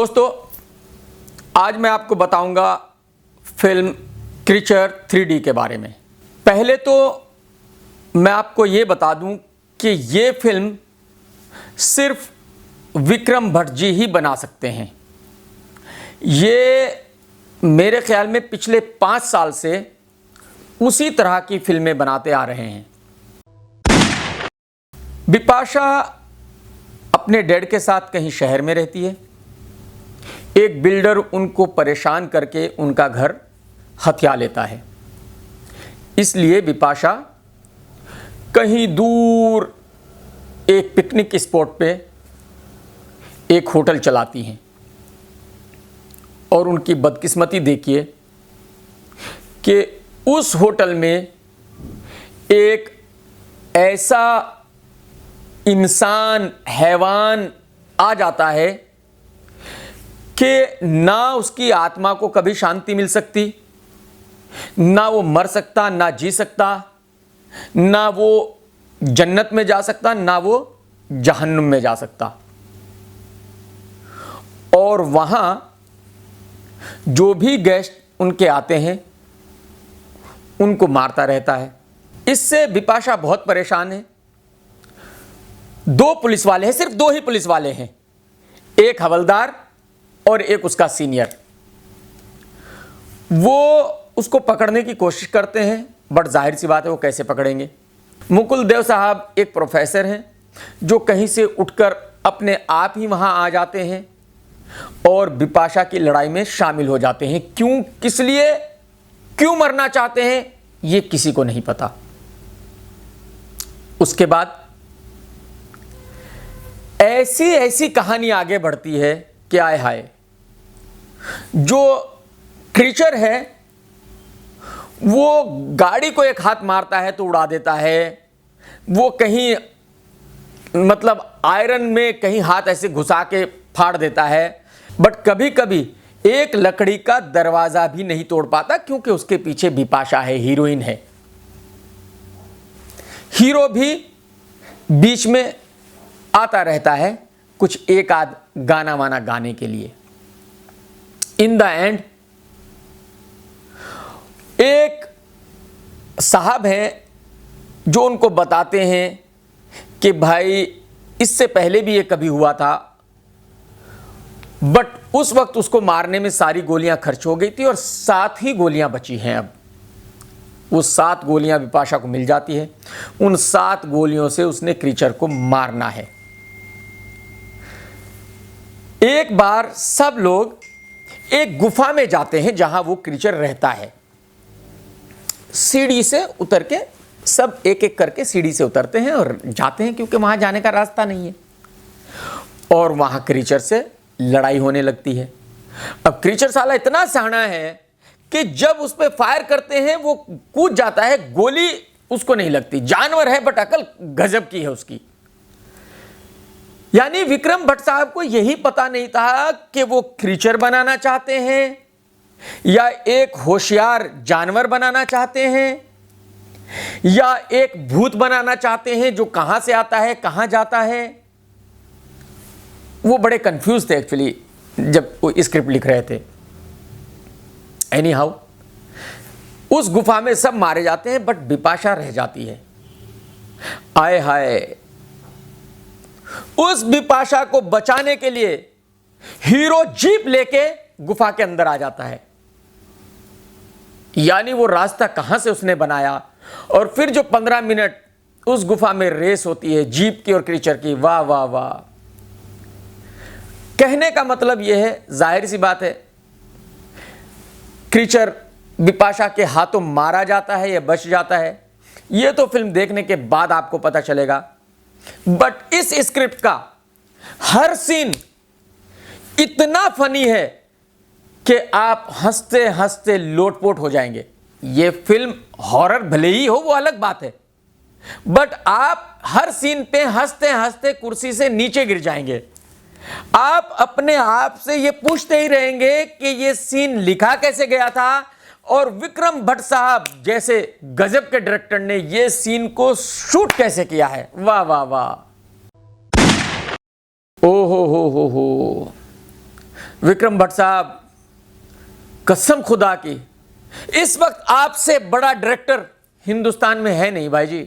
दोस्तों, आज मैं आपको बताऊंगा फिल्म क्रीचर 3D के बारे में। पहले तो मैं आपको ये बता दूं कि ये फिल्म सिर्फ विक्रम भट्ट जी ही बना सकते हैं। ये मेरे ख्याल में पिछले 5 साल से उसी तरह की फिल्में बनाते आ रहे हैं। बिपाशा अपने डैड के साथ कहीं शहर में रहती है। एक बिल्डर उनको परेशान करके उनका घर हथिया लेता है। इसलिए बिपाशा कहीं दूर एक पिकनिक स्पॉट पे एक होटल चलाती हैं। और उनकी बदकिस्मती देखिए कि उस होटल में एक ऐसा इंसान हैवान आ जाता है कि ना उसकी आत्मा को कभी शांति मिल सकती, ना वो मर सकता, ना जी सकता, ना वो जन्नत में जा सकता, ना वो जहन्नुम में जा सकता। और वहां जो भी गेस्ट उनके आते हैं उनको मारता रहता है। इससे बिपाशा बहुत परेशान है। 2 पुलिस वाले हैं, सिर्फ 2 ही पुलिस वाले हैं, एक हवलदार और एक उसका सीनियर। वो उसको पकड़ने की कोशिश करते हैं, बट जाहिर सी बात है वो कैसे पकड़ेंगे। मुकुल देव साहब एक प्रोफेसर हैं जो कहीं से उठकर अपने आप ही वहां आ जाते हैं और बिपाशा की लड़ाई में शामिल हो जाते हैं। क्यों, किस लिए, क्यों मरना चाहते हैं, ये किसी को नहीं पता। उसके बाद ऐसी ऐसी कहानी आगे बढ़ती है कि आय हाय, जो क्रीचर है वो गाड़ी को एक हाथ मारता है तो उड़ा देता है। वो कहीं मतलब आयरन में कहीं हाथ ऐसे घुसा के फाड़ देता है, बट कभी कभी एक लकड़ी का दरवाजा भी नहीं तोड़ पाता, क्योंकि उसके पीछे बिपाशा है, हीरोइन है। हीरो भी बीच में आता रहता है कुछ एक आध गाना वाना गाने के लिए। इन द एंड एक साहब हैं जो उनको बताते हैं कि भाई इससे पहले भी ये कभी हुआ था, बट उस वक्त उसको मारने में सारी गोलियां खर्च हो गई थी और 7 ही गोलियां बची हैं। अब वो 7 गोलियां बिपाशा को मिल जाती है। उन 7 गोलियों से उसने क्रीचर को मारना है। एक बार सब लोग एक गुफा में जाते हैं जहां वो क्रीचर रहता है। सीढ़ी से उतर के सब एक एक करके सीढ़ी से उतरते हैं और जाते हैं, क्योंकि वहां जाने का रास्ता नहीं है। और वहां क्रीचर से लड़ाई होने लगती है। अब क्रीचर साला इतना सयाना है कि जब उस पर फायर करते हैं वो कूद जाता है, गोली उसको नहीं लगती। जानवर है बट अकल गजब की है उसकी। यानी विक्रम भट्ट साहब को यही पता नहीं था कि वो क्रीचर बनाना चाहते हैं या एक होशियार जानवर बनाना चाहते हैं या एक भूत बनाना चाहते हैं जो कहां से आता है, कहां जाता है। वो बड़े कंफ्यूज थे एक्चुअली जब वो स्क्रिप्ट लिख रहे थे। एनी हाउ, उस गुफा में सब मारे जाते हैं बट बिपाशा रह जाती है। आए हाय, उस बिपाशा को बचाने के लिए हीरो जीप लेके गुफा के अंदर आ जाता है। यानी वो रास्ता कहां से उसने बनाया। और फिर जो 15 मिनट उस गुफा में रेस होती है जीप की और क्रीचर की, वाह वाह वाह। कहने का मतलब यह है, जाहिर सी बात है, क्रीचर बिपाशा के हाथों मारा जाता है या बच जाता है, यह तो फिल्म देखने के बाद आपको पता चलेगा। बट इस स्क्रिप्ट का हर सीन इतना फनी है कि आप हंसते हंसते लोटपोट हो जाएंगे। यह फिल्म हॉरर भले ही हो, वो अलग बात है, बट आप हर सीन पे हंसते हंसते कुर्सी से नीचे गिर जाएंगे। आप अपने आप से यह पूछते ही रहेंगे कि यह सीन लिखा कैसे गया था और विक्रम भट्ट साहब जैसे गजब के डायरेक्टर ने यह सीन को शूट कैसे किया है। वाह वाह वाह। ओ हो। विक्रम भट्ट साहब, कसम खुदा की, इस वक्त आपसे बड़ा डायरेक्टर हिंदुस्तान में है नहीं भाई जी।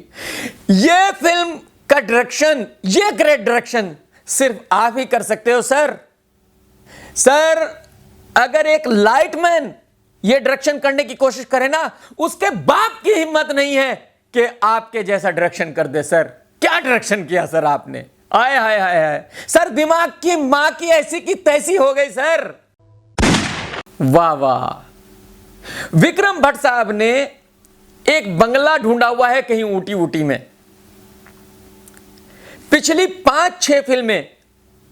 ये फिल्म का डायरेक्शन, ये ग्रेट डायरेक्शन सिर्फ आप ही कर सकते हो सर। सर, अगर एक लाइटमैन ये डायरेक्शन करने की कोशिश करे ना, उसके बाप की हिम्मत नहीं है कि आपके जैसा डायरेक्शन कर दे। सर, क्या डायरेक्शन किया सर आपने, आय हाय हाय हाय सर, दिमाग की मां की ऐसी की तैसी हो गई सर। वाह वाह। विक्रम भट्ट साहब ने एक बंगला ढूंढा हुआ है कहीं ऊटी ऊटी में। पिछली 5-6 फिल्में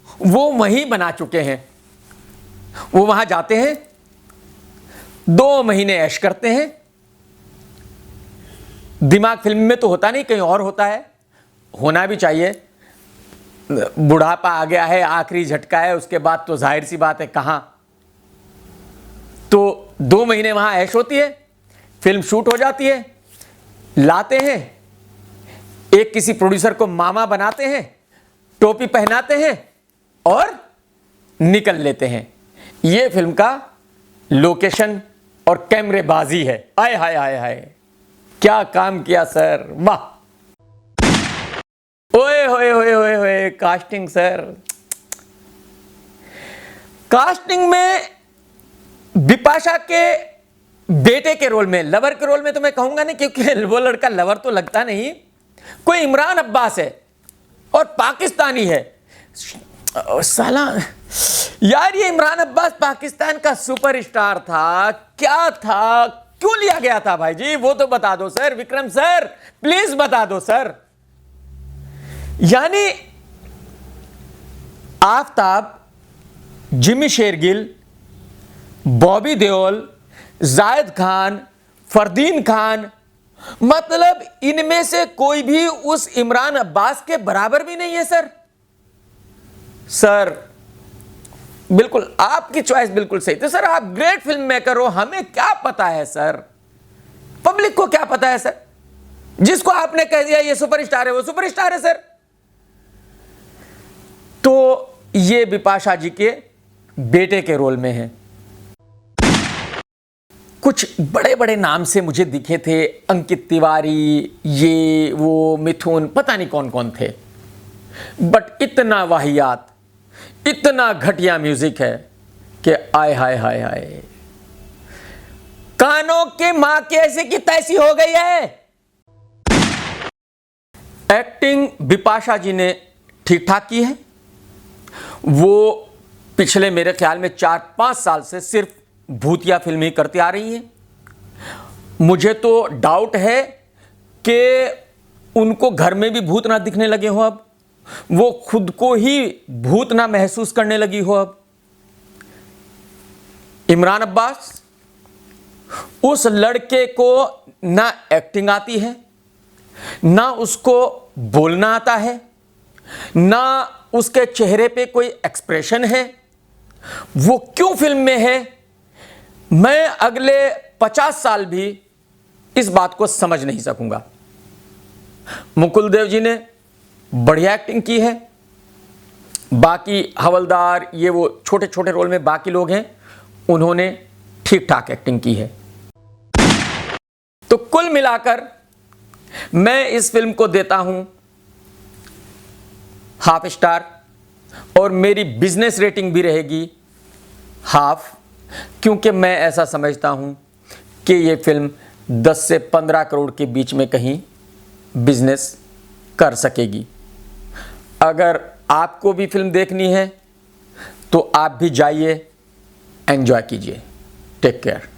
वो वहीं बना चुके हैं। वो वहां जाते हैं, 2 महीने ऐश करते हैं। दिमाग फिल्म में तो होता नहीं, कहीं और होता है, होना भी चाहिए। बुढ़ापा आ गया है, आखिरी झटका है, उसके बाद तो जाहिर सी बात है कहां। तो 2 महीने वहां ऐश होती है, फिल्म शूट हो जाती है, लाते हैं, एक किसी प्रोड्यूसर को मामा बनाते हैं, टोपी पहनाते हैं और निकल लेते हैं। यह फिल्म का लोकेशन और कैमरेबाजी है। आय हाय हाय हाय, क्या काम किया सर, वाह। ओए होए होए होए होए, कास्टिंग सर। कास्टिंग में बिपाशा के बेटे के रोल में, लवर के रोल में तो मैं कहूंगा नहीं, क्योंकि वो लड़का लवर तो लगता नहीं, कोई इमरान अब्बास है और पाकिस्तानी है। साला यार, ये इमरान अब्बास पाकिस्तान का सुपरस्टार था, क्या था, क्यों लिया गया था भाई जी, वो तो बता दो सर। विक्रम सर, प्लीज बता दो सर। यानी आफताब, जिमी शेरगिल, बॉबी देओल, जायद खान, फरदीन खान, मतलब इनमें से कोई भी उस इमरान अब्बास के बराबर भी नहीं है सर। सर बिल्कुल आपकी चॉइस बिल्कुल सही थी सर, आप ग्रेट फिल्म मेकर हो, हमें क्या पता है सर, पब्लिक को क्या पता है सर। जिसको आपने कह दिया ये सुपरस्टार है, वो सुपरस्टार है सर। तो ये बिपाशा जी के बेटे के रोल में है। कुछ बड़े बड़े नाम से मुझे दिखे थे, अंकित तिवारी, ये वो, मिथुन, पता नहीं कौन कौन थे, बट इतना वाहियात, इतना घटिया म्यूजिक है कि आय हाय हाय हाय, कानों के मां के ऐसे की तैसी हो गई है। एक्टिंग बिपाशा जी ने ठीक ठाक की है। वो पिछले मेरे ख्याल में 4-5 साल से सिर्फ भूतिया फिल्म ही करती आ रही है। मुझे तो डाउट है कि उनको घर में भी भूत ना दिखने लगे हो, अब वो खुद को ही भूत ना महसूस करने लगी हो। अब इमरान अब्बास, उस लड़के को ना एक्टिंग आती है, ना उसको बोलना आता है, ना उसके चेहरे पे कोई एक्सप्रेशन है। वो क्यों फिल्म में है, मैं अगले 50 साल भी इस बात को समझ नहीं सकूंगा। मुकुल देव जी ने बढ़िया एक्टिंग की है, बाकी हवलदार, ये वो छोटे छोटे रोल में बाकी लोग हैं, उन्होंने ठीक ठाक एक्टिंग की है। तो कुल मिलाकर मैं इस फिल्म को देता हूं ½ स्टार, और मेरी बिजनेस रेटिंग भी रहेगी हाफ, क्योंकि मैं ऐसा समझता हूं कि ये फिल्म 10 से 15 करोड़ के बीच में कहीं बिजनेस कर सकेगी। अगर आपको भी फिल्म देखनी है तो आप भी जाइए, एंजॉय कीजिए। Take care.